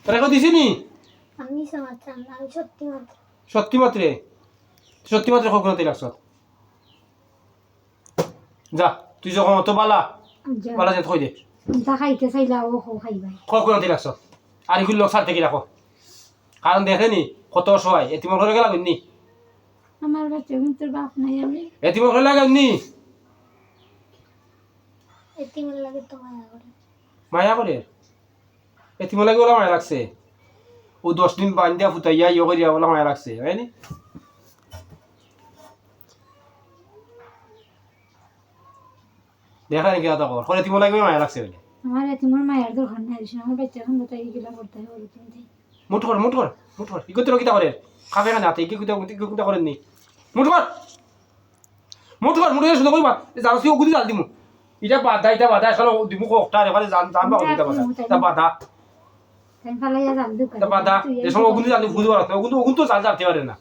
তোরা কেউ দিছি নি আমি সমাত্রা আমি সত্যি মাত্র সত্যি মাত্রে কখন তেল লাগছ যা তুই যখন অত বালা বালা যে থই দে তা খাইতে চাইলা ও খাইবাই কখন তেল লাগছ আর এগুলো লোক ছাড় থেকে রাখো কারণ দেখেনি কত অসহায় এতিমর ঘরে গেলাম নি আমার বাচ্চা কিন্তু বাপ নাই আমি এতিমর ঘরে লাগাম নি এতিমের লাগে তো মায়া করে এতিমর লাগে ওলা মায়া লাগছে ও 10 দিন বান্ধিয়া ফুটাইয়া ইয়ে করিয়া ওলা মায়া লাগছে হয়নি দেখা নাকি কথা কর করে এতিমর লাগে মায়া লাগছে বলে আমার এতিমের মায়ের দরকার নাই আমার বাচ্চা এখন তো এইগুলা করতে হবে তুমি মুঠ কর ইগো তোর কিতা করে খাবে না নাতে কিতা করেন নি মুঠ কর শুধু কইবা জানো কি ওগুলি জাল দিমু এটা বাধা আসলে দিমু কোকটা এবারে জান বা ওগুলি বাধা তাই ফালাইয়া জাল দুকা এটা বাধা এই সময় ওগুলি জাল বুঝতে পারছ ওগুন তো জাল জালতে পারে না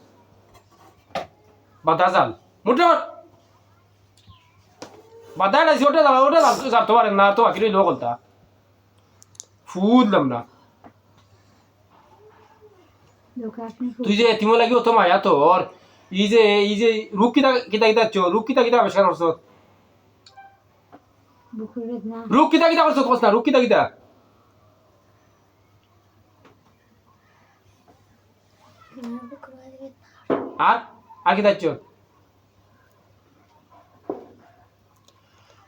বাধা জাল মুঠ কর বাধা না ওটা জালতে পারে না তো আকিরে লোক বলতা ফুদলাম না তুই যে এতিম লাগি অত মায়া তোর এই যে রূপ কিতা চো রূপ কিতা আবিষ্কার করছ রূপ কিতা করছ কস না রূপ কিতা আর কিতা চো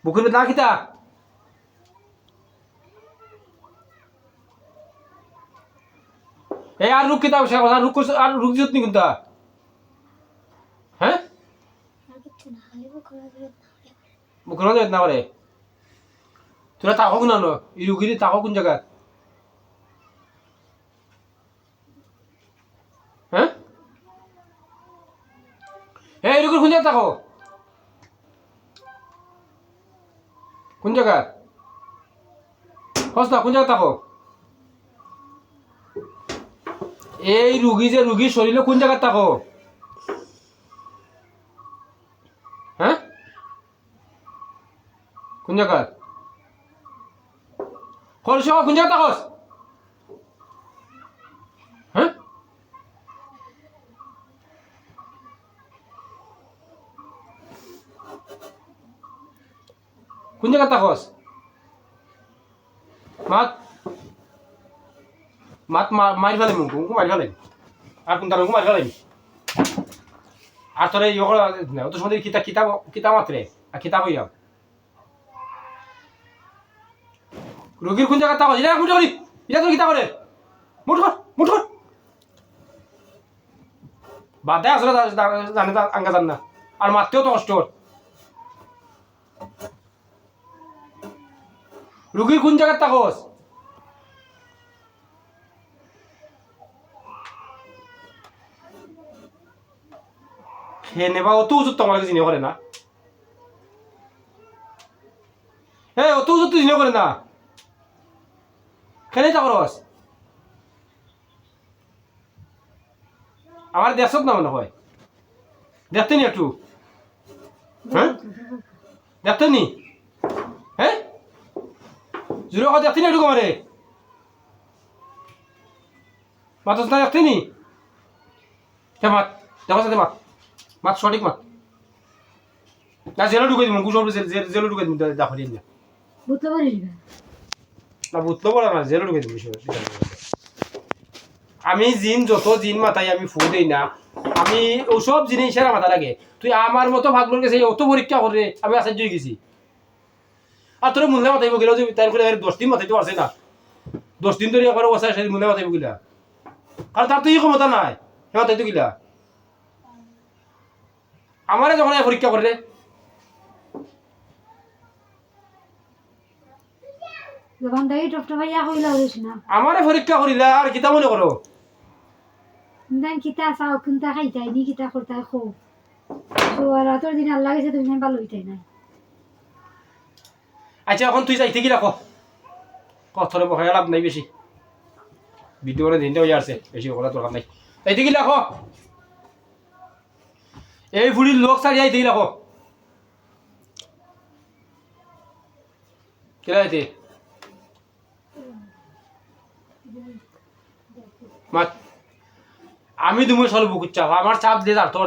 বুকুর না কিতা এই আর রূপ কিতা আবিষ্কার করছ আর রূপ যত নি কোনটা হ্যাঁ বুকুর না পারে তোরা তাকো না নো এই রুগীর তাকো কোন জায়গা হ্যাঁ এই রুগীর কোন জায়গা তাকো কোন জায়গা হস না কোন জায়গা তাকো এই রুগীর শরীরে কোন জায়গা তাকো হ্যাঁ কোন জায়গা খরচ কোন জায়গা তাকস হ্যাঁ কোন জায়গা তাকস মাত মারি ফেলে মুখ মারি ফেলে আর কোন তার মারি ফেলে আর তোর ইয়ে করা না অত সময় কিতা মাত্রে আর কিতা কইয়া রোগীর কোন জায়গা তাকস এটা মুঠ করি এটা তোর কিতা করে মুঠ কর বাদে আসলে জানে আঙ্গা জান না আর মারতেও তো কষ্ট রোগীর কোন জায়গা তাকস হে নেবা অত উজুত তোমার জিনিস করে না হ্যাঁ অত উজুত জিনিস করে না কেন তা করস আমার দেশত না মনে হয় দেখতে নি একটু হ্যাঁ দেখতে নি হ্যাঁ জুড়ে কথা দেখতে নি একটু কমারে মাত না দেখতে নি মাত দেখো সাথে মাত সঠিক মাত না জেলে ঢুকে দিব গুসব জেলে ঢুকে দিব দেখো দিন বুঝতে পারিস না বুঝতে পারা না জেলে ঢুকে দিব আমি যত জিন মাথায় আমি ফু দেই না আমি ওসব জিনিসের মাথা লাগে তুই আমার মতো ভাগলোর গেছে অত পরীক্ষা করে আমি আশ্চর্য হয়ে গেছি আর তোর মূল্যে মাথাইব গেল যে তার করে 10 দিন মাথাইতে পারছে না 10 দিন ধরে একবার বসে সেই মূল্যে মাথাইব গিলা কারণ তার তো এই ক্ষমতা নাই সে মাথাইতো গিলা আমারে যখন পরীক্ষা করে আমারে পরীক্ষা করিলা আর কিতা মনে করো কিতা চাও কোনটা খাইতাই নি কিতা করতাই খো আর তোর দিন আল্লাহ গেছে তুমি ভালো হইতাই নাই আচ্ছা এখন তুই যাইতে কি রাখো কথরে বহায় লাভ নাই বেশি ভিডিওরে দিনটা হয়ে আসছে বেশি করার দরকার নাই যাইতে কি রাখো এই বুড়ির লোক সারি যাইতে কি রাখো কেলা যাইতে মা আমি তুমি সল বুকুর চাপ আমার চাপ দিয়ে আর তোর